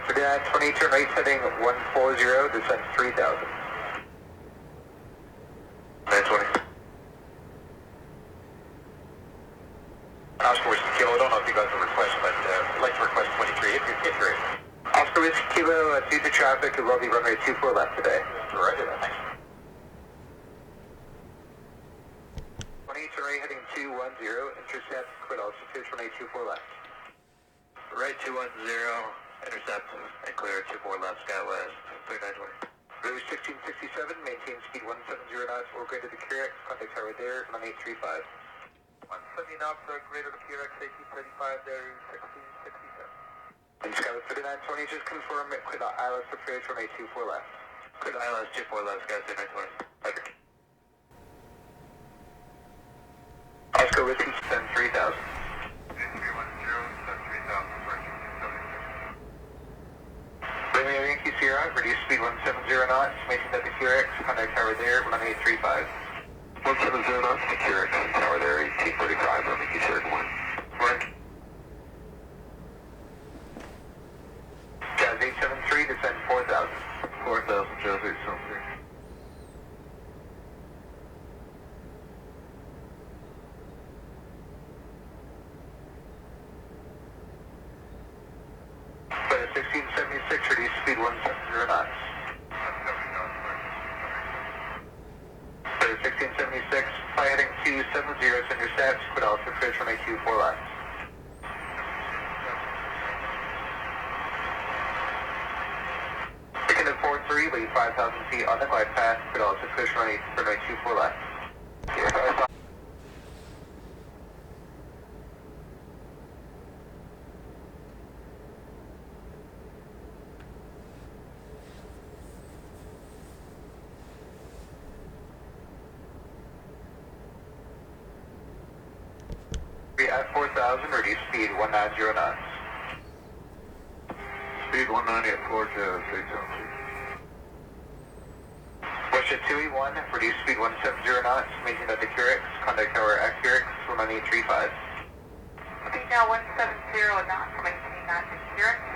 for that, 20, turn right heading 140, descend 3000. 920. Oscar Whiskey Kilo, I don't know if you got the request, but I'd like to request 23 if you're in. Oscar Whiskey Kilo, due to traffic, it will be runway 24 left today. Roger that, thanks. 20, turn right heading 210, intercept, quit altitude, runway 24 left. Right 210, intercept, and clear 24 left, Skywest, 3920. Route 1667, maintain speed 170 knots, or greater to QRX, contact tower there, 1835. 170 knots, or greater to QRX, 1835 there, 1667. And Skywest 3920, just confirm, quit ILS approach, 1824 left. Quit ILS 24 left, Skywest 3920. Roger. Oscar Whiskey, send 3000. Yankee Sierra, reduce speed 170 knots, maintain that the QRX, contact tower there, 1835. 170 knots to QRX, tower there, 1835, Yankee Sierra 1. Morning. Jazz 873, descend 4000. 4000, Jazz 873. But 1676, reduce speed 170 knots. 1676, fly heading 270, send your stats, quit altitude, approach 1824 left. Taking to 43, leave 5,000 feet on the glide path, quit altitude, approach 1824 left. At 4,000, reduce speed 190 knots. Speed 190 at 4, Jazz 873. Westjet 281, reduce speed 170 knots, maintain at the QRX, contact tower at QRX, 1835. Speed now 170 knots, maintain at the QRX.